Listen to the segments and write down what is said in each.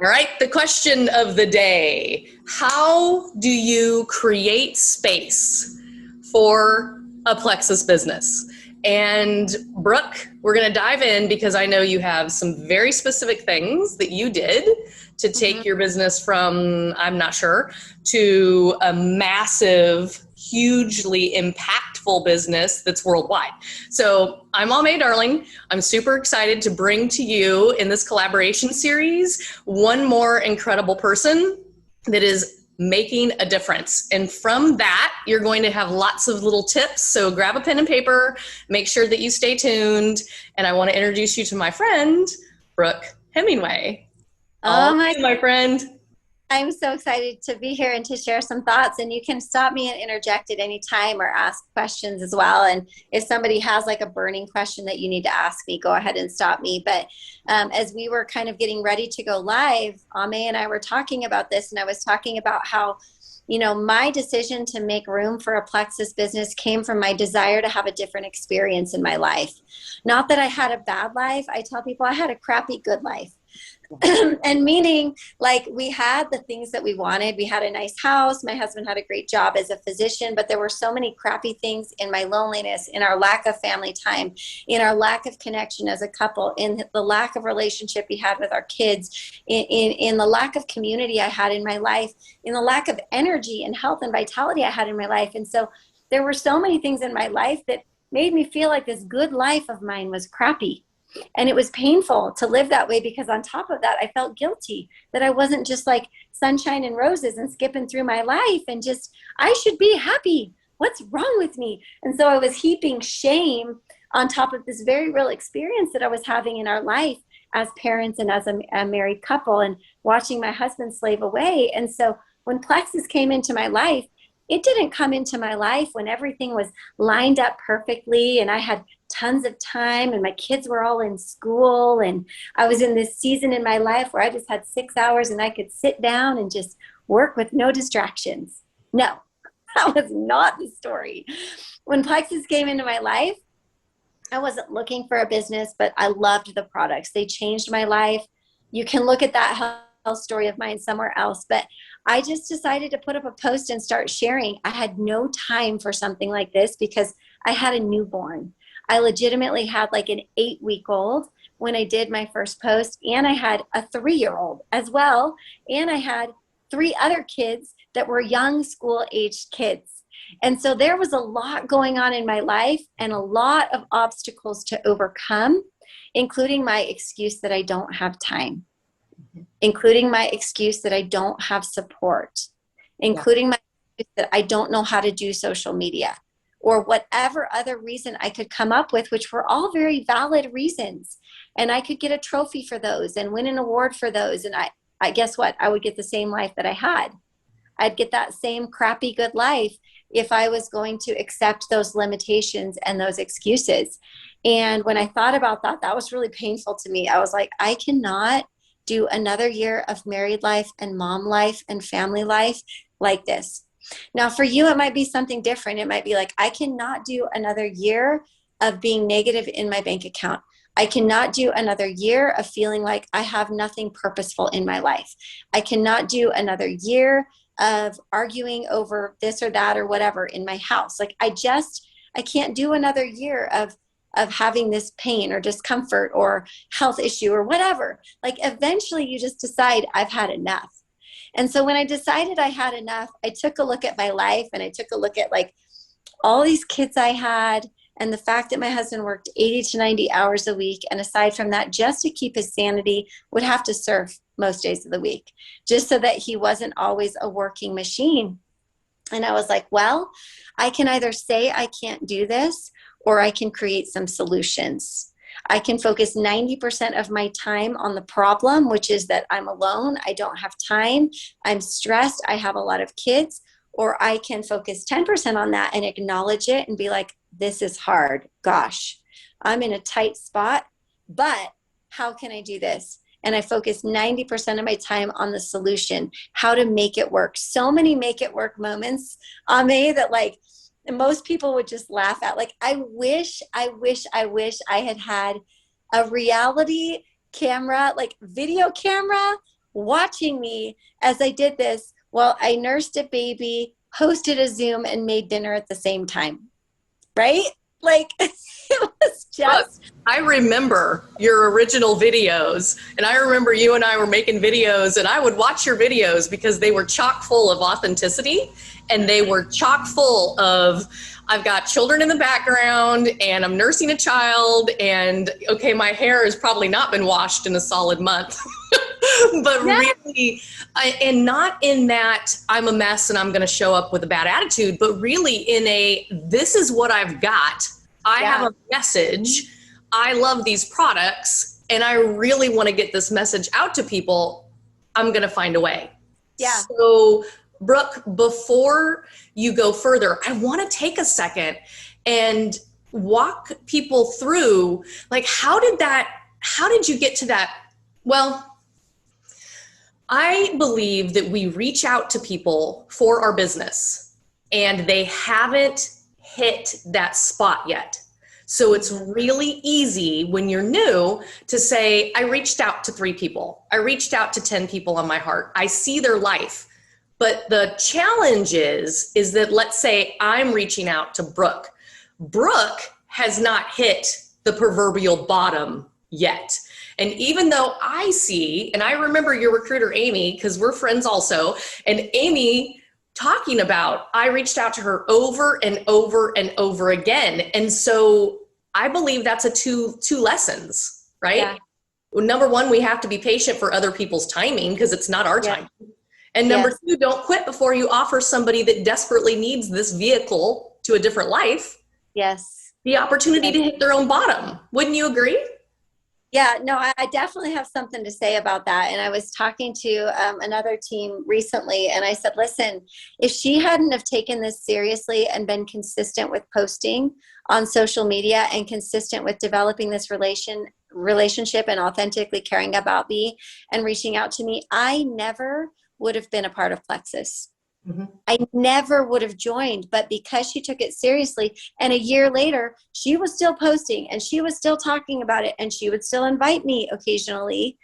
All right, the question of the day. How do you create space for a Plexus business? And Brooke, we're going to dive in because I know you have some very specific things that you did to take your business from, I'm not sure, to a massive, hugely impactful business that's worldwide. So I'm Aimée Darling. I'm super excited to bring to you in this collaboration series one more incredible person that is making a difference. And from that, you're going to have lots of little tips. So grab a pen and paper, make sure that you stay tuned. And I want to introduce you to my friend, Brooke Hemingway. Oh my friend. I'm so excited to be here and to share some thoughts, and you can stop me and interject at any time or ask questions as well. And if somebody has like a burning question that you need to ask me, go ahead and stop me. But as we were kind of getting ready to go live, Aimée and I were talking about this, and I was talking about how, you know, my decision to make room for a Plexus business came from my desire to have a different experience in my life. Not that I had a bad life. I tell people I had a crappy good life. And meaning, like, we had the things that we wanted. We had a nice house. My husband had a great job as a physician, but there were so many crappy things in my loneliness, in our lack of family time, in our lack of connection as a couple, in the lack of relationship we had with our kids, in the lack of community I had in my life, in the lack of energy and health and vitality I had in my life. And so there were so many things in my life that made me feel like this good life of mine was crappy. And it was painful to live that way because on top of that, I felt guilty that I wasn't just like sunshine and roses and skipping through my life and just, I should be happy. What's wrong with me? And so I was heaping shame on top of this very real experience that I was having in our life as parents and as a married couple, and watching my husband slave away. And so when Plexus came into my life, it didn't come into my life when everything was lined up perfectly and I had tons of time and my kids were all in school and I was in this season in my life where I just had 6 hours and I could sit down and just work with no distractions. No, that was not the story. When Plexus came into my life, I wasn't looking for a business, but I loved the products. They changed my life. You can look at that health story of mine somewhere else, but I just decided to put up a post and start sharing. I had no time for something like this because I had a newborn. I legitimately had like an 8-week-old when I did my first post, and I had a 3-year-old as well, and I had 3 other kids that were young school-aged kids. And so there was a lot going on in my life and a lot of obstacles to overcome, including my excuse that I don't have time, including my excuse that I don't have support, including my excuse that I don't know how to do social media, or whatever other reason I could come up with, which were all very valid reasons. And I could get a trophy for those and win an award for those. And I guess what? I would get the same life that I had. I'd get that same crappy good life if I was going to accept those limitations and those excuses. And when I thought about that, that was really painful to me. I was like, I cannot do another year of married life and mom life and family life like this. Now, for you, it might be something different. It might be like, I cannot do another year of being negative in my bank account. I cannot do another year of feeling like I have nothing purposeful in my life. I cannot do another year of arguing over this or that or whatever in my house. Like I can't do another year of having this pain or discomfort or health issue or whatever. Like eventually you just decide I've had enough. And so when I decided I had enough, I took a look at my life and I took a look at like all these kids I had and the fact that my husband worked 80 to 90 hours a week. And aside from that, just to keep his sanity, would have to surf most days of the week, just so that he wasn't always a working machine. And I was like, well, I can either say I can't do this or I can create some solutions. I can focus 90% of my time on the problem, which is that I'm alone, I don't have time, I'm stressed, I have a lot of kids, or I can focus 10% on that and acknowledge it and be like, this is hard. Gosh, I'm in a tight spot, but how can I do this? And I focus 90% of my time on the solution, how to make it work. So many make it work moments, Aimée, that like, and most people would just laugh at. Like, I wish I had a reality camera, like video camera watching me as I did this while I nursed a baby, hosted a Zoom, and made dinner at the same time. Right? Like, it was just. Look, I remember your original videos, and I remember you and I were making videos, and I would watch your videos because they were chock full of authenticity, and they were chock full of, I've got children in the background, and I'm nursing a child, and okay, my hair has probably not been washed in a solid month. But Yeah. really, and not in that I'm a mess and I'm going to show up with a bad attitude, but really in a, this is what I've got. I have a message. I love these products and I really want to get this message out to people. I'm going to find a way. Yeah. So Brooke, before you go further, I want to take a second and walk people through, like, how did you get to that? Well, I believe that we reach out to people for our business and they haven't hit that spot yet. So it's really easy when you're new to say, I reached out to 3 people. I reached out to 10 people on my heart. I see their life. But the challenge is that, let's say I'm reaching out to Brooke. Brooke has not hit the proverbial bottom yet. And even though I see, and I remember your recruiter, Aimée, because we're friends also, and Aimée talking about, I reached out to her over and over and over again. And so I believe that's a two lessons, right? Yeah. Well, number one, we have to be patient for other people's timing because it's not our time. And number two, don't quit before you offer somebody that desperately needs this vehicle to a different life. Yes. The opportunity to hit their own bottom. Wouldn't you agree? Yeah, no, I definitely have something to say about that. And I was talking to another team recently, and I said, listen, if she hadn't have taken this seriously and been consistent with posting on social media and consistent with developing this relationship and authentically caring about me and reaching out to me, I never would have been a part of Plexus. Mm-hmm. I never would have joined, but because she took it seriously, and a year later, she was still posting and she was still talking about it, and she would still invite me occasionally.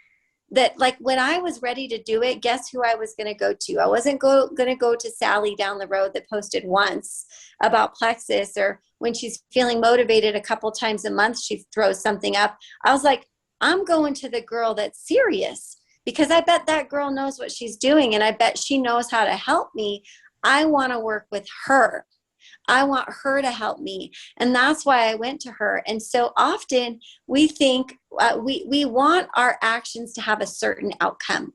That, like, when I was ready to do it, guess who I was going to go to? I wasn't going to go to Sally down the road that posted once about Plexus, or when she's feeling motivated a couple times a month, she throws something up. I was like, I'm going to the girl that's serious. Because I bet that girl knows what she's doing, and I bet she knows how to help me. I want to work with her. I want her to help me. And that's why I went to her. And so often we think we want our actions to have a certain outcome.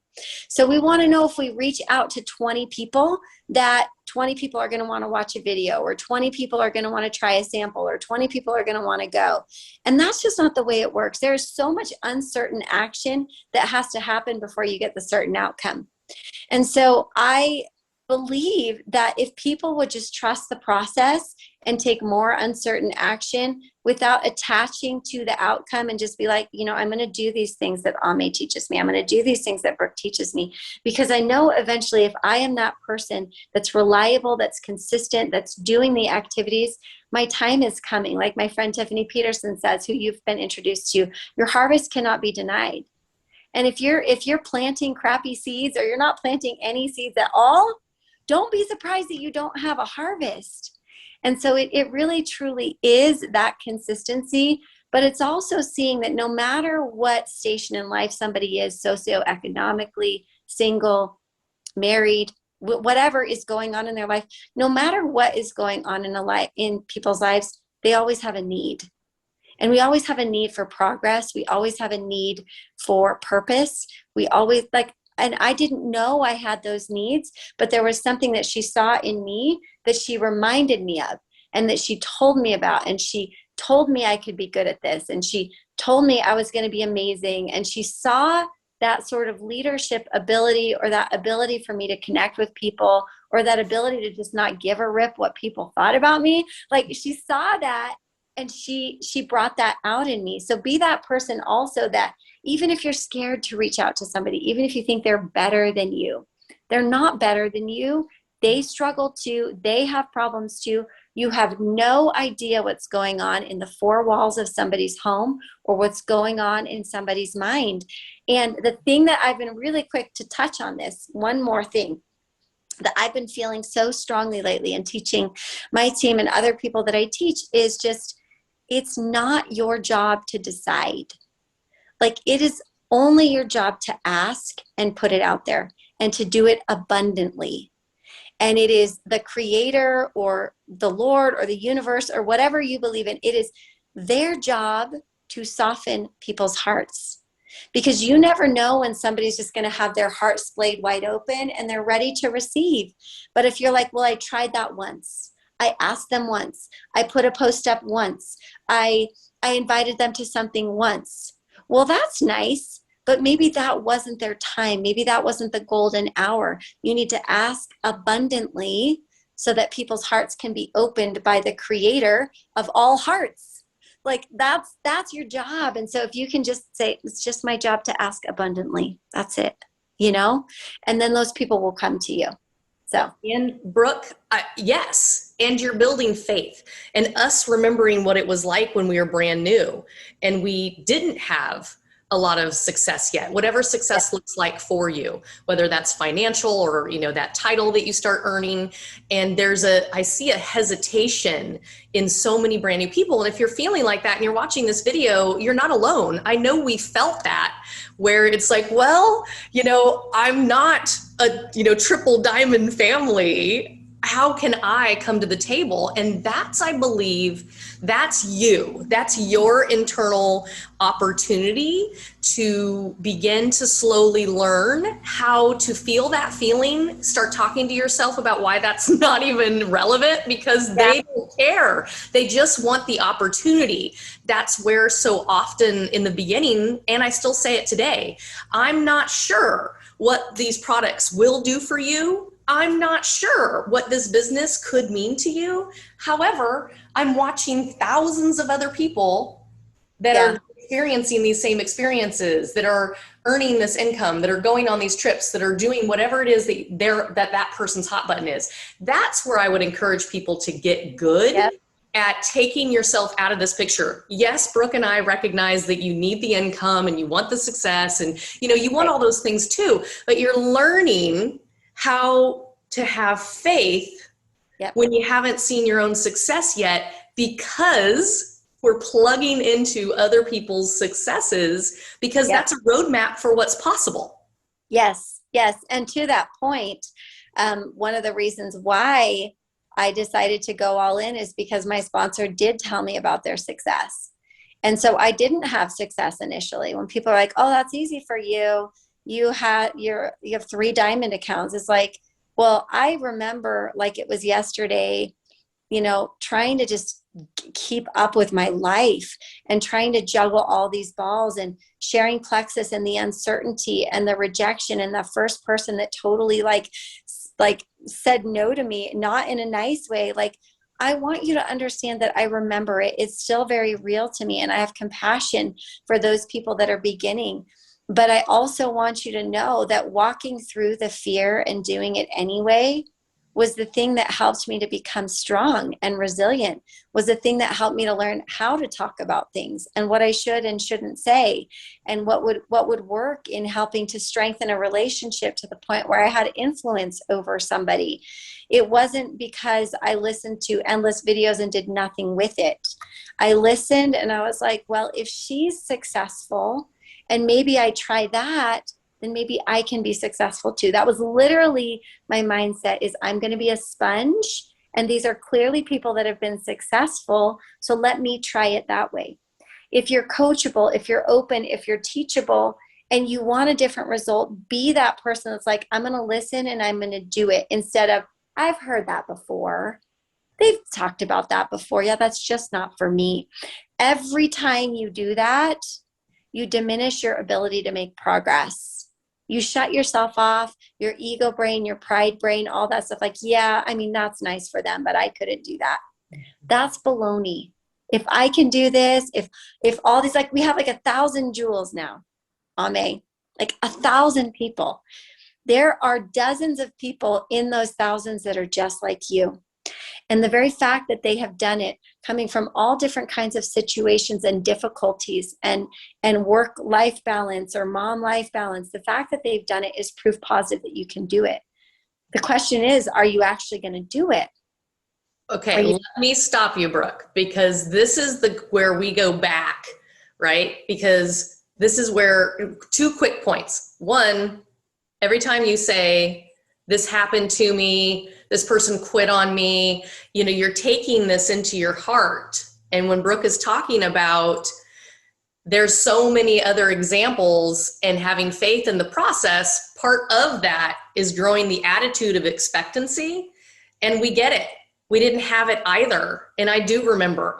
So we want to know, if we reach out to 20 people, that 20 people are going to want to watch a video, or 20 people are going to want to try a sample, or 20 people are going to want to go. And that's just not the way it works. There's so much uncertain action that has to happen before you get the certain outcome. And so I believe that if people would just trust the process and take more uncertain action without attaching to the outcome, and just be like, I'm going to do these things that Aimée teaches me. I'm going to do these things that Brooke teaches me, because I know eventually, if I am that person that's reliable, that's consistent, that's doing the activities, my time is coming. Like my friend Tiffany Peterson says, who you've been introduced to, your harvest cannot be denied. And if you're planting crappy seeds, or you're not planting any seeds at all, don't be surprised that you don't have a harvest. And so it really truly is that consistency, but it's also seeing that no matter what station in life somebody is, socioeconomically, single, married, whatever is going on in their life, no matter what is going on in people's lives, they always have a need. And we always have a need for progress. We always have a need for purpose. We always and I didn't know I had those needs, but there was something that she saw in me that she reminded me of, and that she told me about, and she told me I could be good at this, and she told me I was going to be amazing, and she saw that sort of leadership ability, or that ability for me to connect with people, or that ability to just not give a rip what people thought about me. Like, she saw that, and she brought that out in me. So be that person also, that even if you're scared to reach out to somebody, even if you think they're better than you, they're not better than you. They struggle too. They have problems too. You have no idea what's going on in the four walls of somebody's home or what's going on in somebody's mind. And the thing that I've been really quick to touch on this, one more thing that I've been feeling so strongly lately and teaching my team and other people that I teach is just, it's not your job to decide. Like, it is only your job to ask and put it out there and to do it abundantly. And it is the creator or the Lord or the universe or whatever you believe in. It is their job to soften people's hearts, because you never know when somebody's just going to have their heart splayed wide open and they're ready to receive. But if you're like, well, I tried that once. I asked them once. I put a post up once. I invited them to something once. Well, that's nice. But maybe that wasn't their time. Maybe that wasn't the golden hour. You need to ask abundantly so that people's hearts can be opened by the creator of all hearts. Like, that's your job. And so if you can just say, it's just my job to ask abundantly, that's it, and then those people will come to you. So, and Brooke, yes, and you're building faith and us remembering what it was like when we were brand new and we didn't have a lot of success yet, whatever success looks like for you, whether that's financial or, that title that you start earning. And I see a hesitation in so many brand new people. And if you're feeling like that and you're watching this video, you're not alone. I know we felt that, where it's like, well, I'm not a, triple diamond family. How can I come to the table? And that's, I believe, that's you. That's your internal opportunity to begin to slowly learn how to feel that feeling. Start talking to yourself about why that's not even relevant, because they don't care. They just want the opportunity. That's where so often in the beginning, and I still say it today, I'm not sure what these products will do for you. I'm not sure what this business could mean to you. However, I'm watching thousands of other people that are experiencing these same experiences, that are earning this income, that are going on these trips, that are doing whatever it is that person's hot button is. That's where I would encourage people to get good at taking yourself out of this picture. Yes, Brooke and I recognize that you need the income and you want the success and you want all those things too, but you're learning how to have faith when you haven't seen your own success yet, because we're plugging into other people's successes, because that's a roadmap for what's possible. Yes. And to that point, one of the reasons why I decided to go all in is because my sponsor did tell me about their success. And so I didn't have success initially. When people are like, oh, that's easy for you. You have 3 diamond accounts. It's like, well, I remember like it was yesterday, trying to just keep up with my life and trying to juggle all these balls and sharing Plexus and the uncertainty and the rejection and the first person that totally like said no to me, not in a nice way. Like, I want you to understand that I remember it. It's still very real to me. And I have compassion for those people that are beginning. But I also want you to know that walking through the fear and doing it anyway was the thing that helped me to become strong and resilient, was the thing that helped me to learn how to talk about things and what I should and shouldn't say, and what would work in helping to strengthen a relationship to the point where I had influence over somebody. It wasn't because I listened to endless videos and did nothing with it. I listened and I was like, well, if she's successful, and maybe I try that, then maybe I can be successful too. That was literally my mindset, is I'm going to be a sponge. And these are clearly people that have been successful. So let me try it that way. If you're coachable, if you're open, if you're teachable, and you want a different result, be that person that's like, I'm going to listen and I'm going to do it, instead of, I've heard that before. They've talked about that before. Yeah, that's just not for me. Every time you do that, you diminish your ability to make progress. You shut yourself off, your ego brain, your pride brain, all that stuff. Like, yeah, I mean, that's nice for them, but I couldn't do that. That's baloney. If I can do this, if all these, like, we have like 1,000 jewels now, Aimée, like 1,000 people. There are dozens of people in those thousands that are just like you. And the very fact that they have done it, coming from all different kinds of situations and difficulties and work-life balance or mom-life balance, the fact that they've done it is proof positive that you can do it. The question is, are you actually going to do it? Okay, let me stop you, Brooke, because this is where we go back, right? Because this is where, 2 quick points. One, every time you say, this happened to me, this person quit on me, you're taking this into your heart. And when Brooke is talking about, there's so many other examples and having faith in the process, part of that is growing the attitude of expectancy. And we get it. We didn't have it either. And I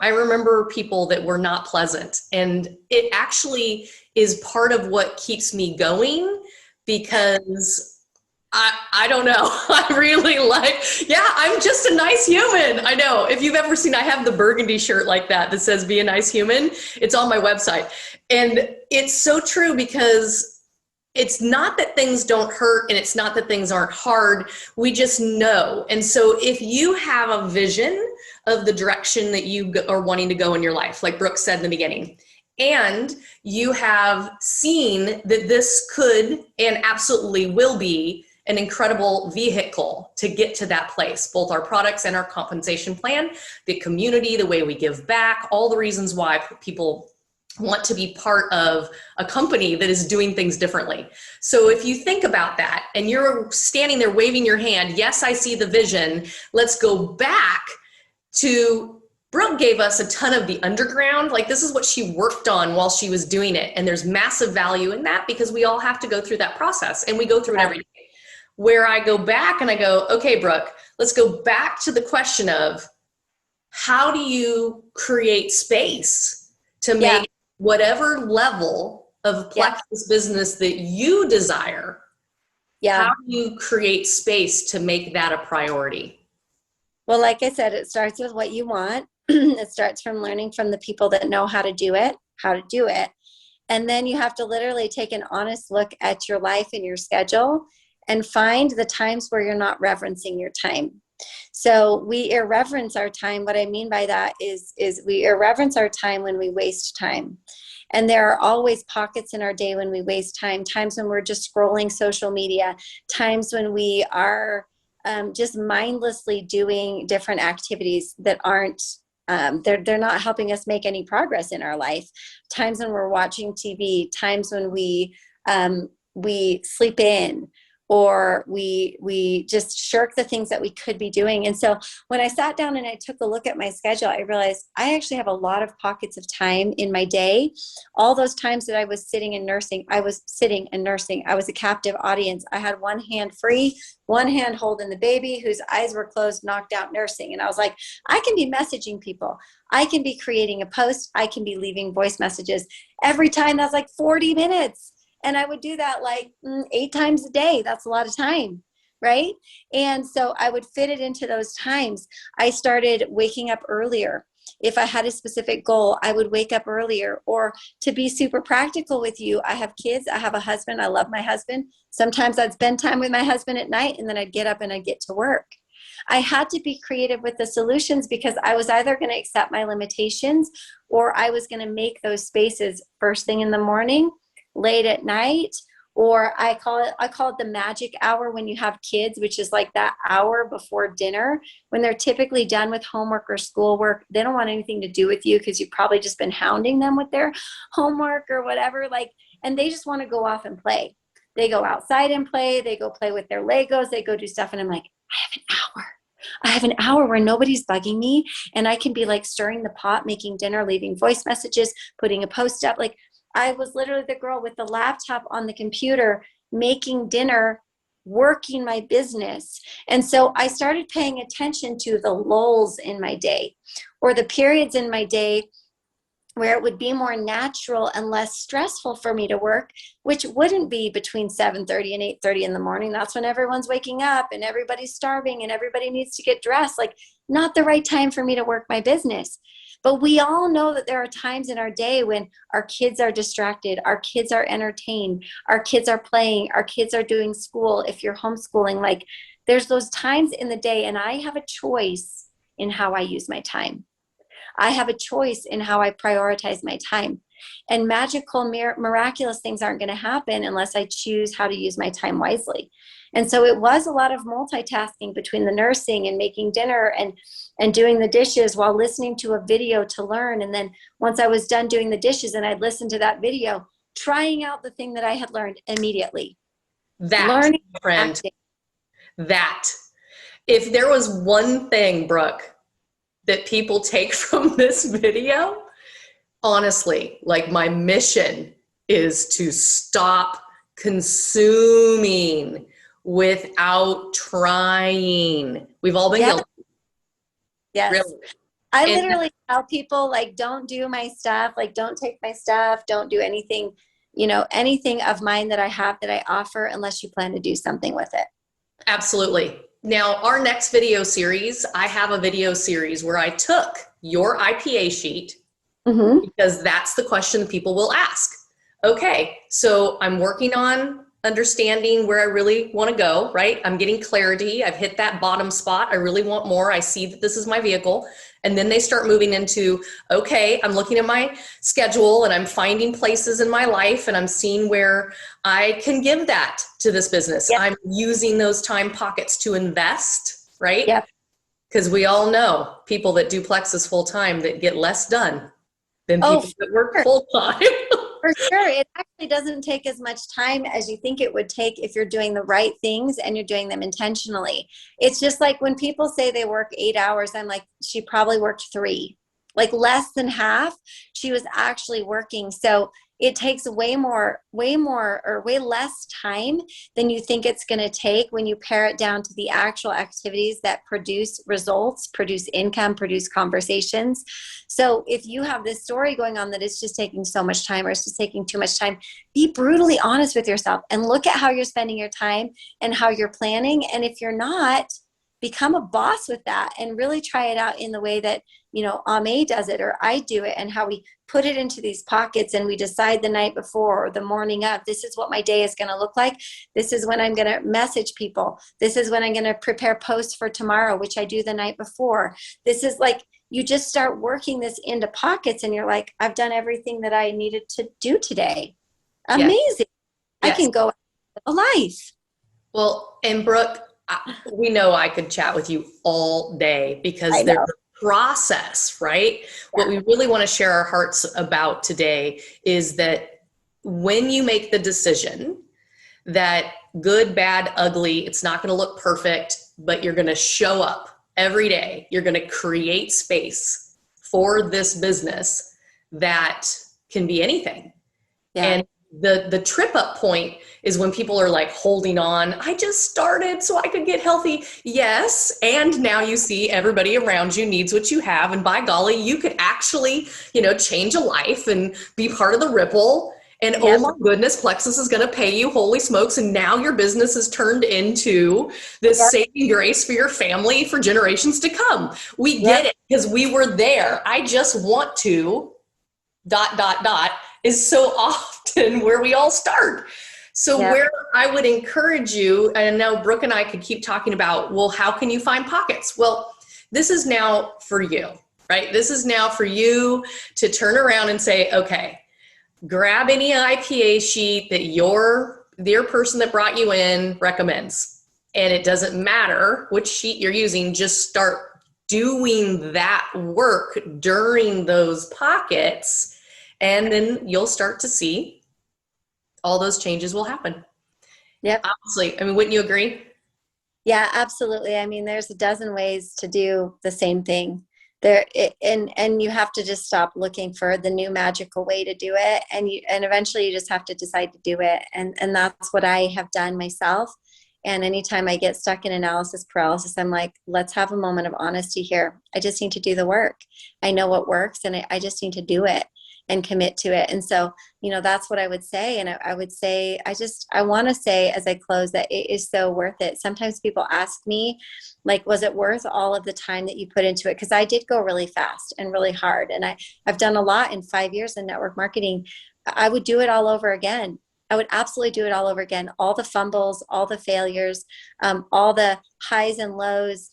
remember people that were not pleasant. And it actually is part of what keeps me going, because I don't know. I really I'm just a nice human. I know. If you've ever seen, I have the burgundy shirt like that says, be a nice human. It's on my website. And it's so true, because it's not that things don't hurt and it's not that things aren't hard. We just know. And so if you have a vision of the direction that you are wanting to go in your life, like Brooke said in the beginning, and you have seen that this could and absolutely will be an incredible vehicle to get to that place, both our products and our compensation plan, the community, the way we give back, all the reasons why people want to be part of a company that is doing things differently. So if you think about that and you're standing there waving your hand, yes, I see the vision. Let's go back to, Brooke gave us a ton of the underground. Like, this is what she worked on while she was doing it. And there's massive value in that, because we all have to go through that process, and we go through it every day. Where I go back and I go, okay, Brooke, let's go back to the question of, how do you create space to make whatever level of Plexus business that you desire? How do you create space to make that a priority? Well, like I said, it starts with what you want. It starts from learning from the people that know how to do it. And then you have to literally take an honest look at your life and your schedule and find the times where you're not reverencing your time. So we irreverence our time. What I mean by that is we irreverence our time when we waste time. And there are always pockets in our day when we waste time, times when we're just scrolling social media, times when we are just mindlessly doing different activities that aren't, they're not helping us make any progress in our life, times when we're watching TV, times when we sleep in, or we just shirk the things that we could be doing. And so when I sat down and I took a look at my schedule, I realized I actually have a lot of pockets of time in my day. All those times that I was sitting and nursing, I was a captive audience. I had one hand free, one hand holding the baby whose eyes were closed, knocked out nursing. And I was like, I can be messaging people. I can be creating a post. I can be leaving voice messages. Every time, that's like 40 minutes. And I would do that like 8 times a day. That's a lot of time, right? And so I would fit it into those times. I started waking up earlier. If I had a specific goal, I would wake up earlier. Or to be super practical with you, I have kids, I have a husband, I love my husband. Sometimes I'd spend time with my husband at night, and then I'd get up and I'd get to work. I had to be creative with the solutions, because I was either going to accept my limitations, or I was going to make those spaces first thing in the morning, late at night, or I call it the magic hour when you have kids, which is like that hour before dinner, when they're typically done with homework or schoolwork. They don't want anything to do with you, because you've probably just been hounding them with their homework or whatever, and they just want to go off and play. They go outside and play, they go play with their Legos, they go do stuff, and I'm like, I have an hour where nobody's bugging me, and I can be like stirring the pot, making dinner, leaving voice messages, putting a post up. Like, I was literally the girl with the laptop on the computer, making dinner, working my business. And so I started paying attention to the lulls in my day, or the periods in my day where it would be more natural and less stressful for me to work, which wouldn't be between 7:30 and 8:30 in the morning. That's when everyone's waking up and everybody's starving and everybody needs to get dressed. Like, not the right time for me to work my business. But we all know that there are times in our day when our kids are distracted, our kids are entertained, our kids are playing, our kids are doing school. If you're homeschooling, like there's those times in the day, and I have a choice in how I use my time. I have a choice in how I prioritize my time. And magical, miraculous things aren't going to happen unless I choose how to use my time wisely. And so it was a lot of multitasking between the nursing and making dinner and doing the dishes while listening to a video to learn. And then once I was done doing the dishes and I'd listen to that video, trying out the thing that I had learned immediately. Learning, friend, acting. That. If there was one thing, Brooke, that people take from this video, honestly, like my mission is to stop consuming without trying. We've all been guilty. Yes. Really. I literally tell people, like, don't do my stuff, like, don't take my stuff, don't do anything, anything of mine that I have that I offer unless you plan to do something with it. Absolutely. Now, our next video series, I have a video series where I took your IPA sheet because that's the question that people will ask. Okay, so I'm working on understanding where I really want to go, right? I'm getting clarity. I've hit that bottom spot. I really want more. I see that this is my vehicle. And then they start moving into, okay, I'm looking at my schedule and I'm finding places in my life and I'm seeing where I can give that to this business. Yep. I'm using those time pockets to invest, right? Yep. Because we all know people that do Plexus full time that get less done than people that work full time. For sure. It actually doesn't take as much time as you think it would take if you're doing the right things and you're doing them intentionally. It's just like when people say they work 8 hours, I'm like, she probably worked 3, like less than half. She was actually working. So it takes way less time than you think it's going to take when you pare it down to the actual activities that produce results, produce income, produce conversations. So if you have this story going on that it's just taking so much time or it's just taking too much time, be brutally honest with yourself and look at how you're spending your time and how you're planning. And if you're not, become a boss with that and really try it out in the way that, Aimée does it or I do it, and how we put it into these pockets and we decide the night before or the morning of, this is what my day is going to look like. This is when I'm going to message people. This is when I'm going to prepare posts for tomorrow, which I do the night before. This is like, you just start working this into pockets and you're like, I've done everything that I needed to do today. Amazing. Yes. I can go a life. Well, and Brooke, we know I could chat with you all day because there's a process, right? Yeah. What we really want to share our hearts about today is that when you make the decision that good, bad, ugly, it's not going to look perfect, but you're going to show up every day. You're going to create space for this business that can be anything. Yeah. And the trip up point is when people are like holding on. I just started so I could get healthy. Yes. And now you see everybody around you needs what you have. And by golly, you could actually, change a life and be part of the ripple. And oh my goodness, Plexus is going to pay you, holy smokes. And now your business has turned into this saving grace for your family for generations to come. We get it because we were there. I just want to ... is so often where we all start. So where I would encourage you, and I know Brooke and I could keep talking about, well, how can you find pockets? Well, this is now for you, right? This is now for you to turn around and say, okay, grab any IPA sheet that your person that brought you in recommends. And it doesn't matter which sheet you're using, just start doing that work during those pockets. And then you'll start to see all those changes will happen. Yep. Obviously. I mean, wouldn't you agree? Yeah, absolutely. I mean, there's a dozen ways to do the same thing there. And you have to just stop looking for the new magical way to do it. And eventually you just have to decide to do it. And that's what I have done myself. And anytime I get stuck in analysis paralysis, I'm like, let's have a moment of honesty here. I just need to do the work. I know what works and I just need to do it. and commit to it. And so, that's what I would say. And I would say, I want to say as I close that it is so worth it. Sometimes people ask me, like, was it worth all of the time that you put into it? Because I did go really fast and really hard. And I've done a lot in 5 years in network marketing. I would do it all over again. I would absolutely do it all over again. All the fumbles, all the failures, all the highs and lows,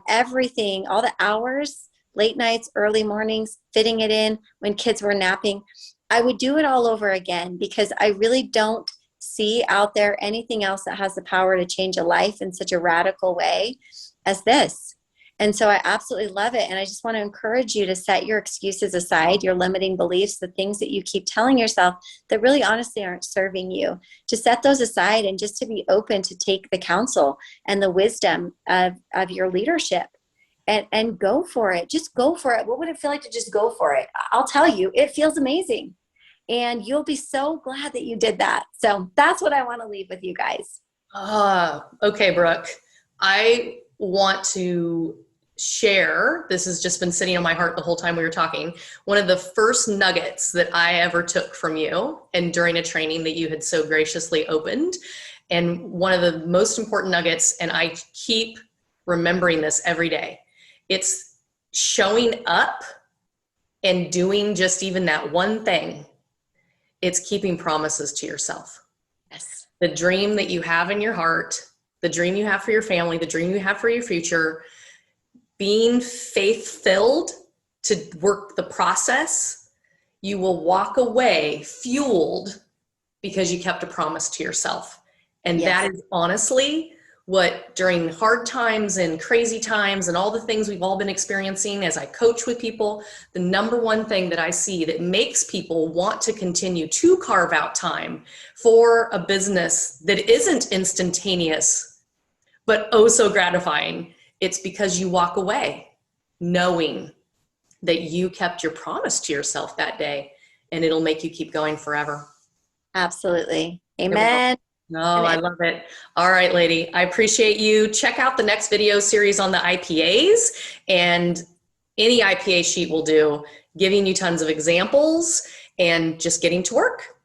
everything, all the hours, late nights, early mornings, fitting it in when kids were napping. I would do it all over again because I really don't see out there anything else that has the power to change a life in such a radical way as this. And so I absolutely love it. And I just want to encourage you to set your excuses aside, your limiting beliefs, the things that you keep telling yourself that really honestly aren't serving you, to set those aside and just to be open to take the counsel and the wisdom of your leadership and go for it. Just go for it. What would it feel like to just go for it? I'll tell you, it feels amazing. And you'll be so glad that you did that. So that's what I want to leave with you guys. Okay, Brooke. I want to share, this has just been sitting on my heart the whole time we were talking, one of the first nuggets that I ever took from you and during a training that you had so graciously opened. And one of the most important nuggets, and I keep remembering this every day, it's showing up and doing just even that one thing. It's keeping promises to yourself. Yes. The dream that you have in your heart, the dream you have for your family, the dream you have for your future, being faith-filled to work the process, you will walk away fueled because you kept a promise to yourself. And Yes. that is honestly what, during hard times and crazy times and all the things we've all been experiencing as I coach with people, the number one thing that I see that makes people want to continue to carve out time for a business that isn't instantaneous, but oh so gratifying, it's because you walk away knowing that you kept your promise to yourself that day, and it'll make you keep going forever. Absolutely. Amen. No, I love it. All right, lady. I appreciate you. Check out the next video series on the IPAs, and any IPA sheet will do, giving you tons of examples and just getting to work.